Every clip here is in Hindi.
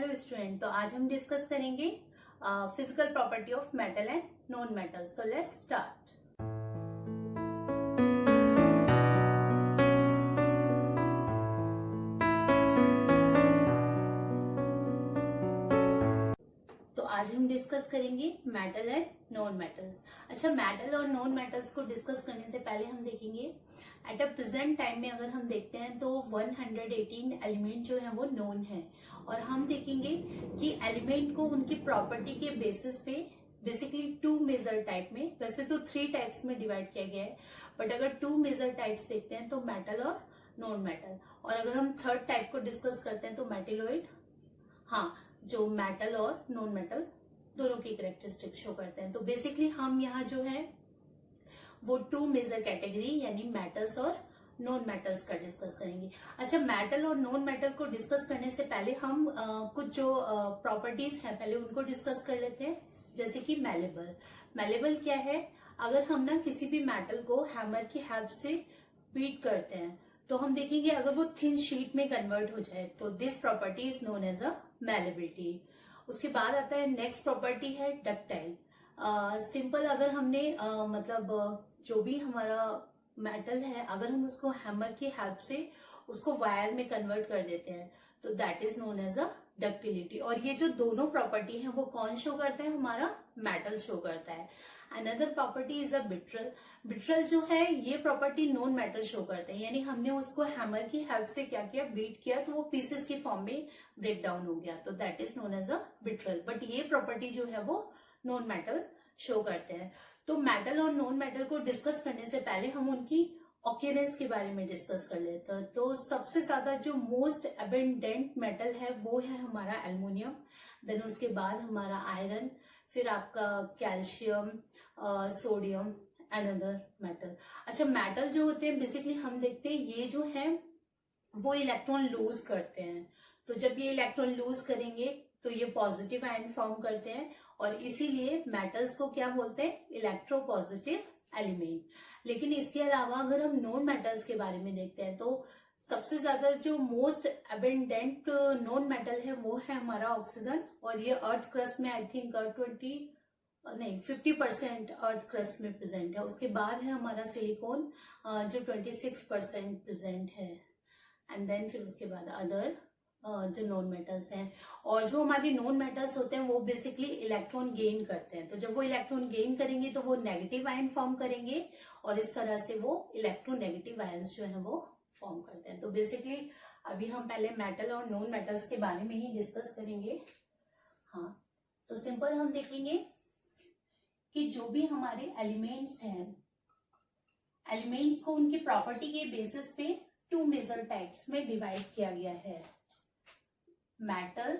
हेलो स्टूडेंट, तो आज हम डिस्कस करेंगे physical property of metal and non metal. So let's start. तो आज हम डिस्कस करेंगे मेटल एंड नॉन मेटल्स। अच्छा, मेटल और नॉन मेटल्स को डिस्कस करने से पहले हम देखेंगे एट अ प्रेजेंट टाइम में अगर हम देखते हैं तो 118 एलिमेंट जो है वो नोन है, और हम देखेंगे कि एलिमेंट को उनकी प्रॉपर्टी के बेसिस पे बेसिकली टू मेजर टाइप में, वैसे तो 3 टाइप्स में डिवाइड किया गया है, बट अगर 2 मेजर टाइप्स देखते हैं तो मेटल और नॉन मेटल। और अगर हम थर्ड टाइप को डिस्कस करते हैं तो मेटेलॉइड, हाँ, जो मेटल और नॉन मेटल दोनों की कैरेक्टरिस्टिक्स शो करते हैं। तो बेसिकली हम यहाँ जो है वो 2 मेजर कैटेगरी यानी मेटल्स और नॉन मेटल्स का डिस्कस करेंगे। अच्छा, मेटल और नॉन मेटल को डिस्कस करने से पहले हम कुछ जो प्रॉपर्टीज हैं पहले उनको डिस्कस कर लेते हैं। जैसे कि मैलेबल। मैलेबल क्या है? अगर हम ना किसी भी मेटल को हैमर की हेल्प से बीट करते हैं तो हम देखेंगे अगर वो थिन शीट में कन्वर्ट हो जाए तो this property is known as a malleability. उसके बाद आता है नेक्स्ट प्रॉपर्टी है डक्टाइल। सिंपल, अगर हमने जो भी हमारा मेटल है अगर हम उसको हैमर की हेल्प से उसको वायर में कन्वर्ट कर देते हैं तो that is known as a ductility. और ये जो दोनों प्रॉपर्टी है वो कौन शो करता है? हमारा मेटल शो करता है। Another property is a brittle. Brittle जो है ये प्रॉपर्टी नॉन मेटल शो करते हैं, यानी हमने उसको हैमर की हेल्प से क्या किया, बीट किया तो वो पीसेस की फॉर्म में ब्रेक डाउन हो गया, तो that is known as a brittle. But ये प्रॉपर्टी जो है वो नॉन मेटल शो करते हैं। तो मेटल और नॉन मेटल को डिस्कस करने से पहले हम उनकी ऑक्यूरेंस के बारे में डिस्कस कर लेते हैं। तो सबसे ज्यादा जो मोस्ट अबेंडेंट मेटल है वो है हमारा एल्युमिनियम, देन उसके बाद हमारा आयरन, फिर आपका calcium, sodium and other metal. अच्छा, मेटल जो होते हैं बेसिकली हम देखते हैं ये जो है वो इलेक्ट्रॉन लूज करते हैं। तो जब ये इलेक्ट्रॉन लूज करेंगे तो ये पॉजिटिव आयन फॉर्म करते हैं, और इसीलिए मेटल्स को क्या बोलते हैं? Electropositive element. लेकिन इसके अलावा अगर हम नॉन मेटल्स के बारे में देखते हैं तो सबसे ज्यादा जो मोस्ट अबेंडेंट नॉन मेटल है वो है हमारा ऑक्सीजन, और ये अर्थ क्रस्ट में आई थिंक 50% अर्थ क्रस्ट में प्रेजेंट है। उसके बाद है हमारा सिलिकॉन जो 26% प्रेजेंट है, एंड देन फिर उसके बाद अदर जो नॉन मेटल्स हैं। और जो हमारे नॉन मेटल्स होते हैं वो बेसिकली इलेक्ट्रॉन गेन करते हैं, तो जब वो इलेक्ट्रॉन गेन करेंगे तो वो नेगेटिव आयन फॉर्म करेंगे, और इस तरह से वो इलेक्ट्रोनेगेटिव आयंस जो है वो फॉर्म करते हैं। तो बेसिकली अभी हम पहले मेटल और नॉन मेटल्स के बारे में ही डिस्कस करेंगे। हाँ, तो सिंपल हम देखेंगे कि जो भी हमारे एलिमेंट्स हैं, एलिमेंट्स को उनकी प्रॉपर्टी के बेसिस पे 2 मेजर टाइप्स में डिवाइड किया गया है, मेटल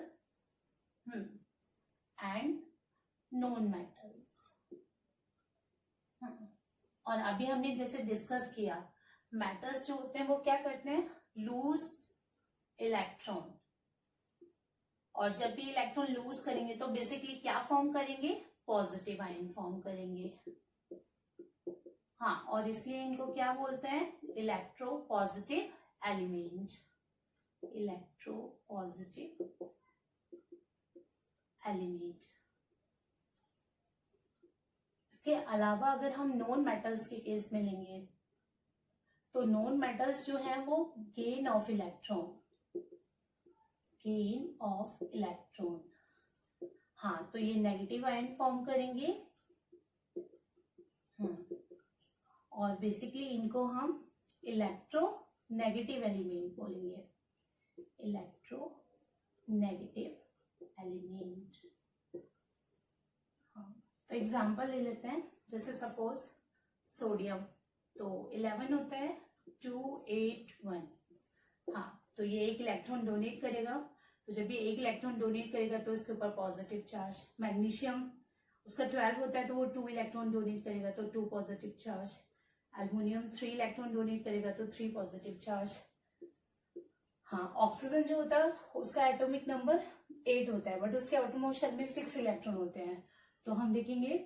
एंड नॉन मेटल्स। और अभी हमने जैसे डिस्कस किया, मेटल्स जो होते हैं वो क्या करते हैं? लूज इलेक्ट्रॉन, और जब भी इलेक्ट्रॉन लूज करेंगे तो बेसिकली क्या फॉर्म करेंगे? पॉजिटिव आयन फॉर्म करेंगे। हाँ, और इसलिए इनको क्या बोलते हैं? Electropositive element. Electropositive element. इसके अलावा अगर हम नॉन मेटल्स के केस में लेंगे तो नॉन मेटल्स जो है वो gain of electron, gain of electron, हाँ, तो ये नेगेटिव आयन फॉर्म करेंगे। और बेसिकली इनको हम इलेक्ट्रो नेगेटिव एलिमेंट बोलेंगे, इलेक्ट्रो नेगेटिव एलिमेंट। हाँ, तो एग्जांपल ले लेते हैं, जैसे सपोज सोडियम, तो 11 होता है 281। हाँ, तो ये एक इलेक्ट्रॉन डोनेट करेगा, तो जब ये एक इलेक्ट्रॉन डोनेट करेगा तो इसके ऊपर पॉजिटिव चार्ज। मैग्नीशियम, उसका 12 होता है तो वो 2 इलेक्ट्रॉन डोनेट करेगा तो 2 positive charge. Aluminium 3 electron donate करेगा तो 3 पॉजिटिव चार्ज। हाँ, ऑक्सीजन जो होता है उसका एटॉमिक नंबर 8 होता है, बट उसके आउटर मोस्ट शेल में 6 इलेक्ट्रॉन होते हैं। तो हम देखेंगे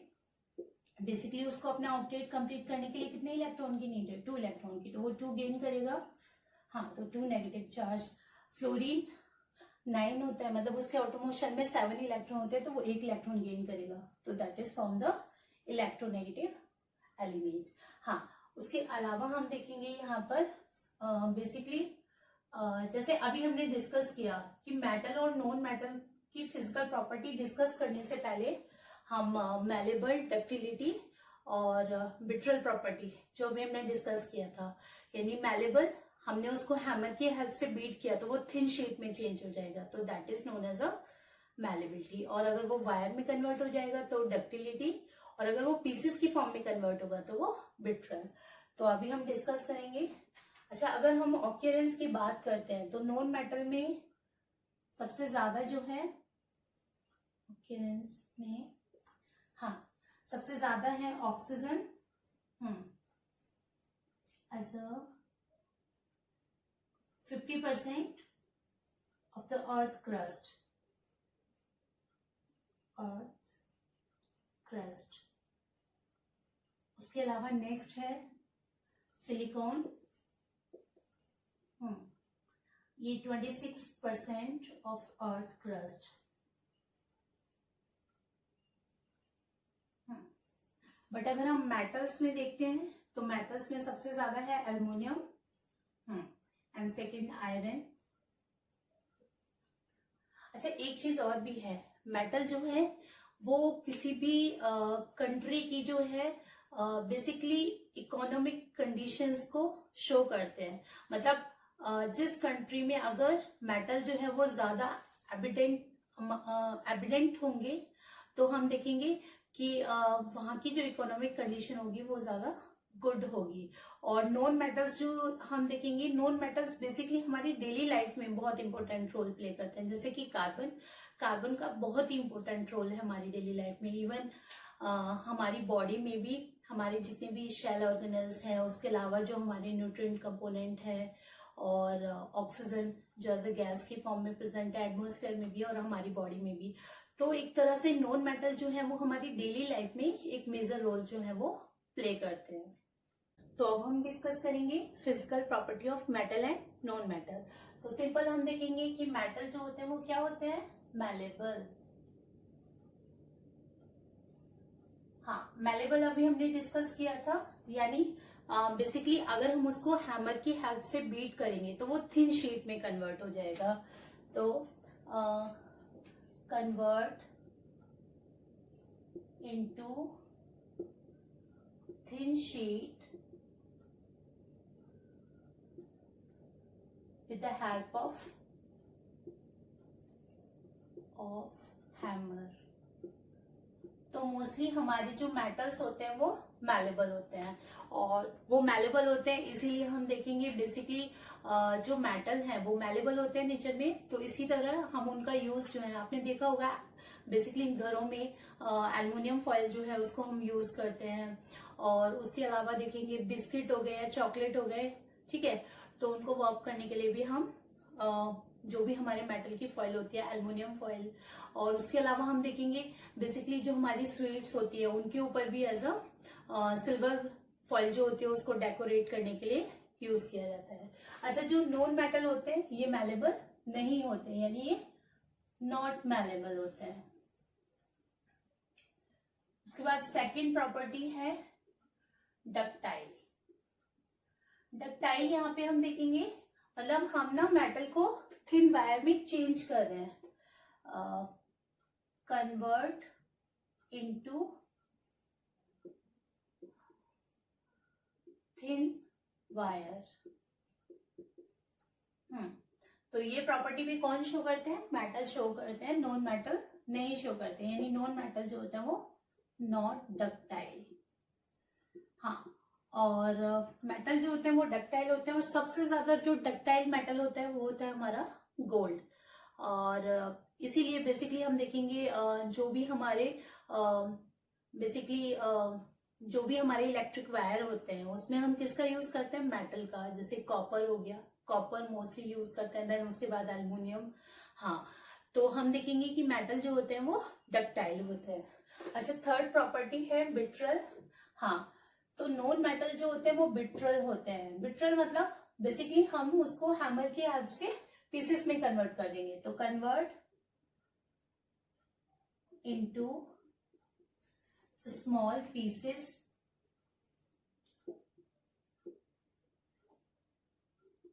बेसिकली उसको अपना ऑक्टेट कंप्लीट करने के लिए कितने इलेक्ट्रॉन की नीड है? 2 इलेक्ट्रॉन की, तो वो 2 गेन करेगा। हाँ, तो 2 नेगेटिव चार्ज। फ्लोरीन 9 होता है, मतलब उसके ऑटोमोस्ट शेल में 7 इलेक्ट्रॉन होते हैं, तो वो 1 इलेक्ट्रॉन गेन करेगा, तो that is from the electronegative element. हाँ, उसके अलावा हम देखेंगे यहाँ पर बेसिकली जैसे अभी हमने डिस्कस किया कि मेटल और नॉन मेटल की फिजिकल प्रॉपर्टी डिस्कस करने से पहले हम मैलेबल, डक्टिलिटी और ब्रिटल प्रॉपर्टी जो भी हमने डिस्कस किया था, यानी मैलेबल हमने उसको हैमर की हेल्प से बीट किया तो वो थिन शेप में चेंज हो जाएगा, तो that is known as a malleability. और अगर वो वायर में कन्वर्ट हो जाएगा तो डक्टिलिटी, और अगर वो पीसेस की फॉर्म में कन्वर्ट होगा तो वो ब्रिटल। तो अभी हम डिस्कस करेंगे। अच्छा, अगर हम ऑक्यूरेंस की बात करते हैं तो नॉन मेटल में सबसे ज्यादा जो है ऑक्यूरेंस में, हाँ, सबसे ज्यादा है oxygen as a 50% of the earth crust, उसके अलावा नेक्स्ट है सिलिकॉन, ये 26% ऑफ अर्थ क्रस्ट। बट अगर हम मेटल्स में देखते हैं तो मेटल्स में सबसे ज्यादा है एल्युमिनियम एंड सेकेंड आयरन। अच्छा, एक चीज और भी है, मेटल जो है वो किसी भी कंट्री की जो है बेसिकली इकोनॉमिक कंडीशंस को शो करते हैं। मतलब जिस कंट्री में अगर मेटल जो है वो ज्यादा एविडेंट होंगे तो हम देखेंगे कि वहाँ की जो इकोनॉमिक कंडीशन होगी वो ज्यादा गुड होगी। और नॉन मेटल्स जो हम देखेंगे, नॉन मेटल्स बेसिकली हमारी डेली लाइफ में बहुत इंपॉर्टेंट रोल प्ले करते हैं, जैसे कि कार्बन का बहुत ही इंपॉर्टेंट रोल है हमारी डेली लाइफ में। इवन हमारी बॉडी में भी हमारे जितने भी शेल ऑर्गेनल्स हैं, उसके अलावा जो हमारे न्यूट्रिएंट कंपोनेंट है, और ऑक्सीजन जो एज ए गैस की फॉर्म में प्रेजेंट है एटमॉस्फेयर में भी और हमारी बॉडी में भी। तो एक तरह से नॉन मेटल जो है वो हमारी डेली लाइफ में एक मेजर रोल जो है वो प्ले करते हैं। तो अब हम डिस्कस करेंगे physical property of metal and non metal. तो सिंपल हम देखेंगे कि मेटल जो होते हैं वो क्या होते हैं, मैलेबल। हाँ, मैलेबल अभी हमने डिस्कस किया था, यानी बेसिकली अगर हम उसको हैमर की हेल्प से बीट करेंगे तो वो थिन शीट में कन्वर्ट हो जाएगा। तो convert into thin sheet with the help of hammer। तो मोस्टली हमारे जो मेटल्स होते हैं वो मैलेबल होते हैं, और वो मैलेबल होते हैं इसीलिए हम देखेंगे बेसिकली जो मेटल है वो मैलेबल होते हैं नेचर में। तो इसी तरह हम उनका यूज जो है, आपने देखा होगा बेसिकली घरों में एल्युमिनियम फॉइल जो है उसको हम यूज करते हैं। और उसके अलावा देखेंगे बिस्किट हो गए या चॉकलेट हो गए, ठीक है, तो उनको वार्प करने के लिए भी हम जो भी हमारे मेटल की फॉइल होती है एल्युमिनियम फॉइल। और उसके अलावा हम देखेंगे बेसिकली जो हमारी स्वीट्स होती है उनके ऊपर भी एज अ सिल्वर फॉइल जो होती है उसको डेकोरेट करने के लिए यूज किया जाता है। अच्छा, जो नॉन मेटल होते हैं ये मैलेबल नहीं होते, यानी ये नॉट मैलेबल होते हैं। उसके बाद सेकेंड प्रॉपर्टी है डक्टाइल। डक्टाइल यहाँ पे हम देखेंगे, मतलब हम ना मेटल को थिन वायर में चेंज कर रहे हैं, कन्वर्ट इनटू थिन वायर। तो ये प्रॉपर्टी भी कौन शो करते हैं, मेटल शो करते हैं, नॉन मेटल नहीं शो करते हैं, यानी नॉन मेटल जो होता है वो नॉट डक्टाइल। हाँ, और मेटल जो होते हैं वो डक्टाइल होते हैं, और सबसे ज्यादा जो डक्टाइल मेटल होता है वो होता है हमारा गोल्ड। और इसीलिए बेसिकली हम देखेंगे जो भी हमारे बेसिकली जो भी हमारे इलेक्ट्रिक वायर होते हैं उसमें हम किसका यूज करते हैं, मेटल का। जैसे कॉपर हो गया, कॉपर मोस्टली यूज करते हैं, देन उसके बाद एल्युमिनियम। हाँ, तो हम देखेंगे कि मेटल जो होते हैं वो डक्टाइल होते हैं। अच्छा, थर्ड प्रॉपर्टी है ब्रिटल। हाँ, तो नॉन मेटल जो होते हैं वो ब्रिटल होते हैं। ब्रिटल मतलब बेसिकली हम उसको हैमर की हेल्प से पीसेस में कन्वर्ट कर देंगे, तो convert into small pieces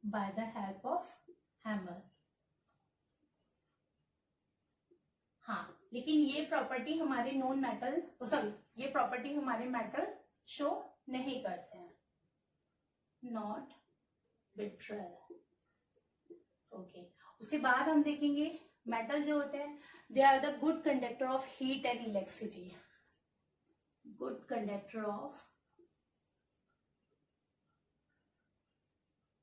by the help of hammer. हाँ, लेकिन ये प्रॉपर्टी हमारे नॉन मेटल, सॉरी, ये प्रॉपर्टी हमारे मेटल शो नहीं करते हैं, नॉट बिट्रल। ओके, उसके बाद हम देखेंगे मेटल जो होते हैं they are the good conductor of heat and electricity. Good conductor of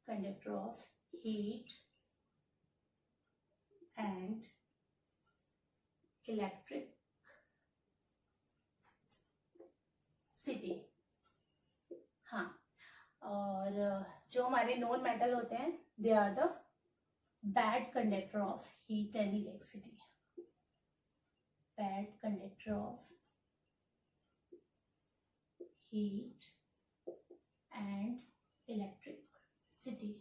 heat and electricity. हाँ, और जो हमारे नॉन मेटल होते हैं they are the bad conductor of heat and electricity. Bad conductor of heat and electricity.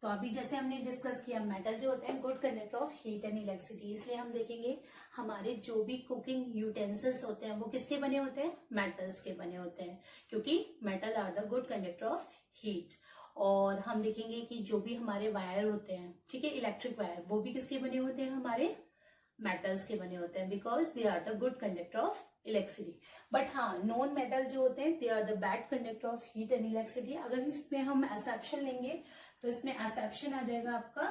तो अभी जैसे हमने डिस्कस किया मेटल जो होते हैं good conductor of heat and electricity, इसलिए हम देखेंगे हमारे जो भी कुकिंग यूटेंसिल्स होते हैं वो किसके बने होते हैं, मेटल्स के बने होते हैं, क्योंकि metal are the good conductor of heat. और हम देखेंगे कि जो भी हमारे वायर होते हैं, ठीक है, इलेक्ट्रिक वायर, वो भी किसके बने होते हैं, हमारे मेटल्स के बने होते हैं, because they are the good conductor of electricity. But हाँ, नॉन मेटल जो होते हैं they are the bad conductor of heat and electricity. अगर इसमें हम एक्सेप्शन लेंगे तो इसमें एक्सेप्शन आ जाएगा आपका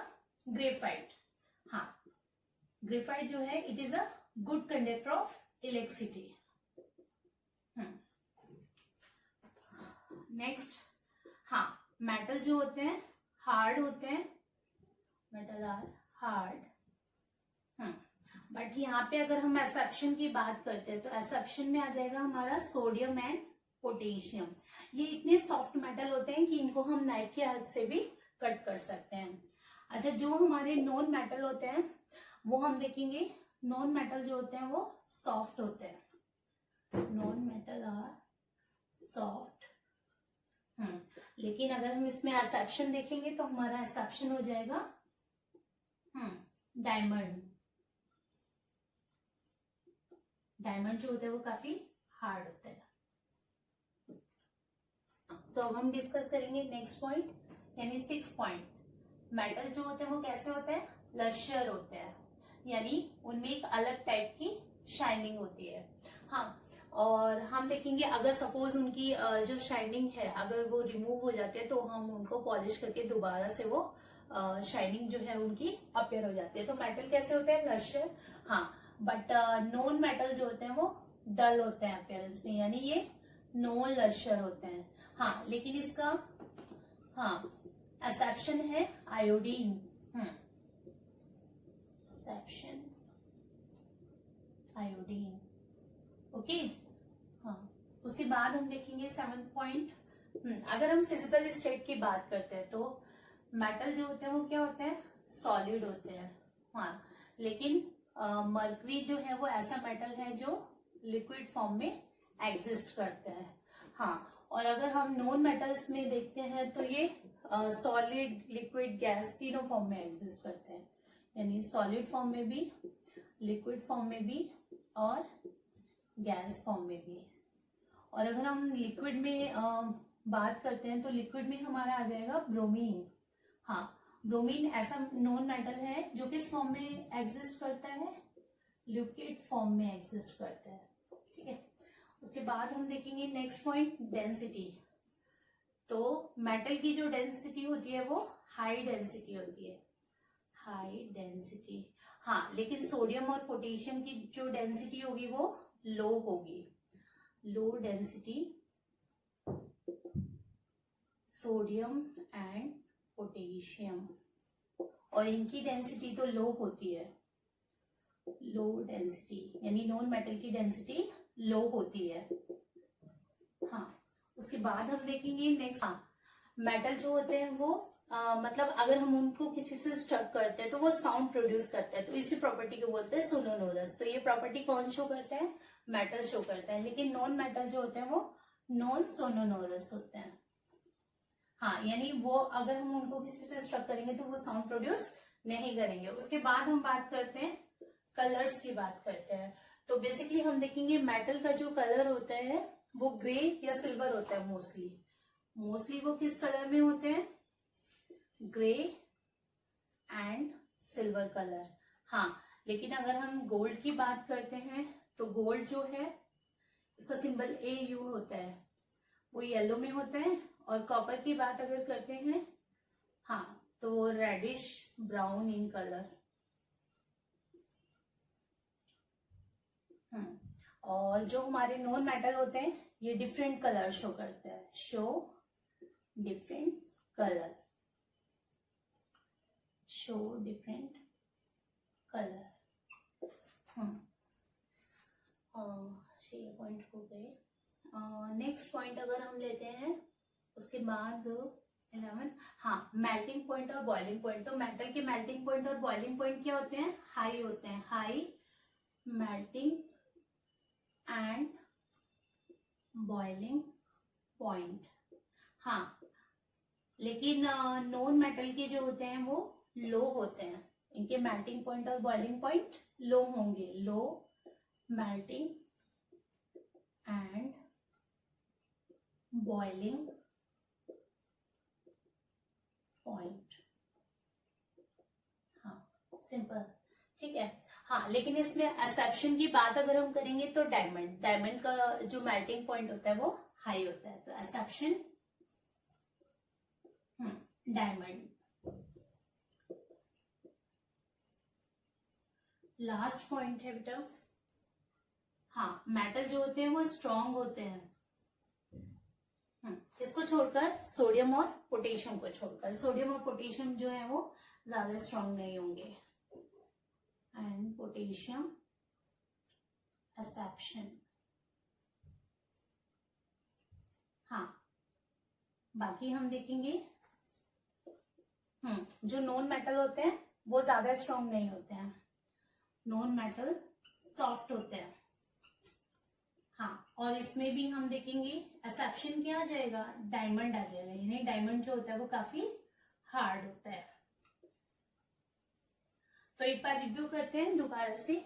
ग्रेफाइट। हाँ, ग्रेफाइट जो है it is a good conductor of electricity. Next, हाँ, मेटल जो होते हैं हार्ड होते हैं, मेटल आर हार्ड। बट यहाँ पे अगर हम एक्सेप्शन की बात करते हैं तो एक्सेप्शन में आ जाएगा हमारा सोडियम एंड पोटेशियम। ये इतने सॉफ्ट मेटल होते हैं कि इनको हम नाइफ की हेल्प से भी कट कर सकते हैं। अच्छा, जो हमारे नॉन मेटल होते हैं वो हम देखेंगे, नॉन मेटल जो होते हैं वो सॉफ्ट होते हैं। Non metal are soft. लेकिन अगर हम इसमें एक्सेप्शन देखेंगे तो हमारा एक्सेप्शन हो जाएगा डायमंड। डायमंड जो होता है वो काफी हार्ड होता है। तो अब हम डिस्कस करेंगे नेक्स्ट पॉइंट, यानी 6 पॉइंट। मेटल जो होते हैं वो कैसे होते हैं, लश्यर होते हैं, यानी उनमें एक अलग टाइप की शाइनिंग होती है। हाँ, और हम देखेंगे अगर सपोज उनकी जो शाइनिंग है अगर वो रिमूव हो जाती है तो हम उनको पॉलिश करके दोबारा से वो शाइनिंग जो है उनकी अपीयर हो जाती है। तो मेटल कैसे होते हैं, लश्यर। हाँ, बट नॉन मेटल जो होते हैं वो डल होते हैं अपीयरेंस में, यानी ये नॉन लश्यर होते हैं। हाँ, लेकिन इसका एक्सेप्शन है आयोडीन। Exception iodine. ओके, हाँ, उसके बाद हम देखेंगे 7th पॉइंट। अगर हम फिजिकल स्टेट की बात करते हैं तो मेटल जो होते हैं वो क्या होते हैं, सॉलिड होते हैं। हाँ, लेकिन मर्करी जो है वो ऐसा मेटल है जो लिक्विड फॉर्म में एग्जिस्ट करता है। हाँ, और अगर हम नॉन मेटल्स में देखते हैं तो ये सॉलिड, लिक्विड, गैस तीनों फॉर्म में एग्जिस्ट करते हैं, यानी सॉलिड फॉर्म में भी, लिक्विड फॉर्म में भी और गैस फॉर्म में भी। और अगर हम लिक्विड में बात करते हैं तो लिक्विड में हमारा आ जाएगा ब्रोमीन। हाँ, ब्रोमीन ऐसा नॉन मेटल है जो किस फॉर्म में एग्जिस्ट करता है, लिक्विड फॉर्म में एग्जिस्ट करता है। ठीक है, उसके बाद हम देखेंगे नेक्स्ट पॉइंट, डेंसिटी। तो मेटल की जो डेंसिटी होती है वो हाई डेंसिटी होती है, हाई डेंसिटी। हाँ, लेकिन सोडियम और पोटेशियम की जो डेंसिटी होगी वो लो होगी, low density sodium and potassium. और इनकी डेंसिटी तो लो होती है, लो डेंसिटी, यानी नॉन मेटल की डेंसिटी लो होती है। हाँ, उसके बाद हम देखेंगे नेक्स्ट, मेटल जो होते हैं वो मतलब अगर हम उनको किसी से स्ट्रक करते हैं तो वो साउंड प्रोड्यूस करते हैं, तो इसी प्रॉपर्टी को बोलते हैं सोनोनोरस। तो ये प्रॉपर्टी कौन शो करता है, मेटल शो करता है, लेकिन नॉन मेटल जो होते हैं वो नॉन सोनोनोरस होते हैं। हाँ, यानी वो अगर हम उनको किसी से स्ट्रक करेंगे तो वो साउंड प्रोड्यूस नहीं करेंगे। उसके बाद हम बात करते हैं कलर्स की बात करते हैं। तो बेसिकली हम देखेंगे मेटल का जो कलर होता है वो ग्रे या सिल्वर होता है मोस्टली वो किस कलर में होते हैं, ग्रे एंड सिल्वर कलर। हाँ, लेकिन अगर हम गोल्ड की बात करते हैं तो गोल्ड जो है इसका सिंबल AU होता है, वो येलो में होता है। और कॉपर की बात अगर करते हैं, हाँ, तो वो रेडिश ब्राउन इन कलर। और जो हमारे नॉन मेटल होते हैं ये डिफरेंट कलर शो करते हैं, show different colour, show different colour. 6 point हो गए। नेक्स्ट पॉइंट अगर हम लेते हैं उसके बाद 11, हाँ, मेल्टिंग पॉइंट और बॉइलिंग पॉइंट। तो मेटल के मेल्टिंग पॉइंट और बॉइलिंग पॉइंट क्या होते हैं, हाई होते हैं, high melting and boiling point. हाँ, लेकिन नॉन मेटल के जो होते हैं वो लो होते हैं, इनके मेल्टिंग पॉइंट और बॉइलिंग पॉइंट लो होंगे, low melting and boiling point. हाँ, सिंपल, ठीक है। हाँ, लेकिन इसमें एक्सेप्शन की बात अगर हम करेंगे तो डायमंड का जो मेल्टिंग पॉइंट होता है वो हाई होता है, तो एक्सेप्शन डायमंड। लास्ट पॉइंट है बेटा, हाँ, मेटल जो होते हैं वो स्ट्रॉन्ग होते हैं, इसको छोड़कर सोडियम और पोटेशियम को छोड़कर, सोडियम और पोटेशियम जो है वो ज्यादा स्ट्रॉन्ग नहीं होंगे। And potassium exception. हाँ, बाकी हम देखेंगे जो नॉन मेटल होते हैं वो ज्यादा स्ट्रॉन्ग नहीं होते हैं, नॉन मेटल सॉफ्ट होते हैं। हाँ, और इसमें भी हम देखेंगे एक्सेप्शन क्या आ जाएगा, डायमंड आ जाएगा, यानी डायमंड जो होता है वो काफी हार्ड होता है। तो एक बार रिव्यू करते हैं दोबारा से।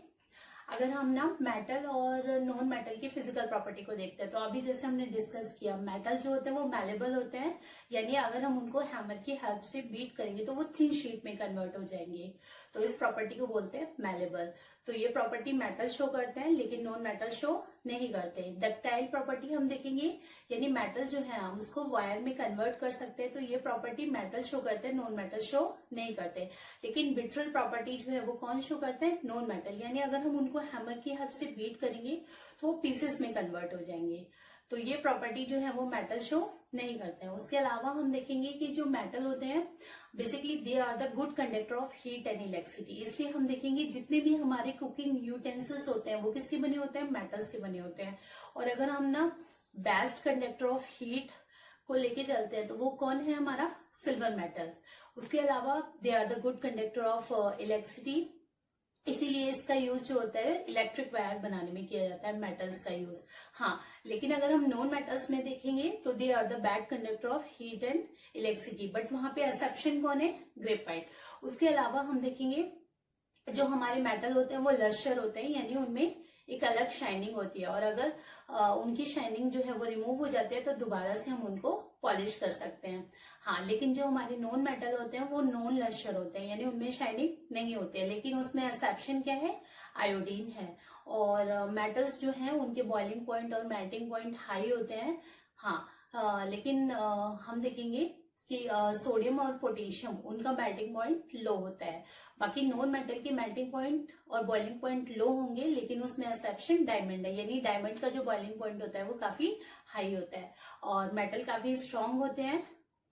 अगर हम ना मेटल और नॉन मेटल की फिजिकल प्रॉपर्टी को देखते हैं तो अभी जैसे हमने डिस्कस किया, मेटल जो होते हैं वो मैलेबल होते हैं, यानी अगर हम उनको हैमर की हेल्प से बीट करेंगे तो वो थिन शीट में कन्वर्ट हो जाएंगे, तो इस प्रॉपर्टी को बोलते हैं मैलेबल। तो ये प्रॉपर्टी मेटल शो करते हैं लेकिन नॉन मेटल शो नहीं करते। डक्टाइल प्रॉपर्टी हम देखेंगे, यानी मेटल जो है हम उसको वायर में कन्वर्ट कर सकते हैं, तो ये प्रॉपर्टी मेटल शो करते हैं, नॉन मेटल शो नहीं करते। लेकिन ब्रिटल प्रॉपर्टी जो है वो कौन शो करते हैं, नॉन मेटल, यानी अगर हम उनको हैमर की हेल्प से बीट करेंगे तो वो पीसेस में कन्वर्ट हो जाएंगे, तो ये प्रॉपर्टी जो है वो मेटल शो नहीं करते हैं। उसके अलावा हम देखेंगे कि जो मेटल होते हैं basically they are the good conductor of heat and electricity, इसलिए हम देखेंगे जितने भी हमारे कुकिंग यूटेंसिल्स होते हैं वो किसके बने होते हैं, मेटल्स के बने होते हैं। और अगर हम ना बेस्ट कंडक्टर ऑफ हीट को लेके चलते हैं तो वो कौन है, हमारा सिल्वर मेटल। उसके अलावा they are the good conductor of electricity, इसीलिए इसका यूज जो होता है इलेक्ट्रिक वायर बनाने में किया जाता है, मेटल्स का यूज। हाँ, लेकिन अगर हम नॉन मेटल्स में देखेंगे तो they are the bad conductor of heat and electricity, but वहां पे एक्सेप्शन कौन है, ग्रेफाइट। उसके अलावा हम देखेंगे जो हमारे मेटल होते हैं वो लश्यर होते हैं, यानी उनमें एक अलग शाइनिंग होती है, और अगर उनकी शाइनिंग जो है वो रिमूव हो जाती है तो दोबारा से हम उनको पॉलिश कर सकते हैं। हाँ, लेकिन जो हमारे नॉन मेटल होते हैं वो नॉन लश्यर होते हैं, यानी उनमें शाइनिंग नहीं होती है, लेकिन उसमें एक्सेप्शन क्या है, आयोडीन है। और मेटल्स जो हैं उनके बॉइलिंग पॉइंट और मेल्टिंग पॉइंट हाई होते हैं। हाँ, लेकिन हम देखेंगे कि सोडियम और पोटेशियम उनका मेल्टिंग पॉइंट लो होता है। बाकी नॉन मेटल के मेल्टिंग पॉइंट और बॉइलिंग पॉइंट लो होंगे, लेकिन उसमें एक्सेप्शन डायमंड है, यानी डायमंड का जो बॉइलिंग पॉइंट होता है वो काफी हाई होता है। और मेटल काफी स्ट्रांग होते हैं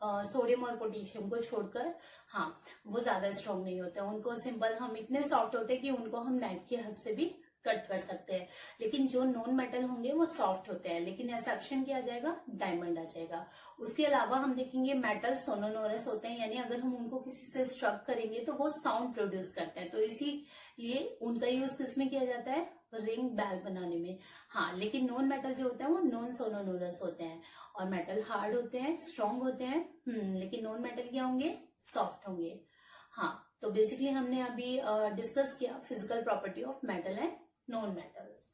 सोडियम और पोटेशियम को छोड़कर। हाँ, वो ज्यादा स्ट्रांग नहीं होते हैं, उनको सिंपल हम इतने सॉफ्ट होते हैं कि उनको हम नाइफ की हेल्प से भी कट कर सकते हैं। लेकिन जो नॉन मेटल होंगे वो सॉफ्ट होते हैं, लेकिन एक्सेप्शन क्या आ जाएगा, डायमंड आ जाएगा। उसके अलावा हम देखेंगे मेटल सोनोनोरस होते हैं, यानी अगर हम उनको किसी से स्ट्रक करेंगे तो वो साउंड प्रोड्यूस करते हैं, तो इसीलिए उनका यूज किसमें किया जाता है, रिंग बेल बनाने में। हाँ, लेकिन नॉन मेटल जो होते हैं वो नॉन सोनोनोरस होते हैं, और मेटल हार्ड होते हैं, स्ट्रॉन्ग होते हैं, लेकिन नॉन मेटल क्या होंगे, सॉफ्ट होंगे। हाँ, तो बेसिकली हमने अभी डिस्कस किया physical property of metal and non metals.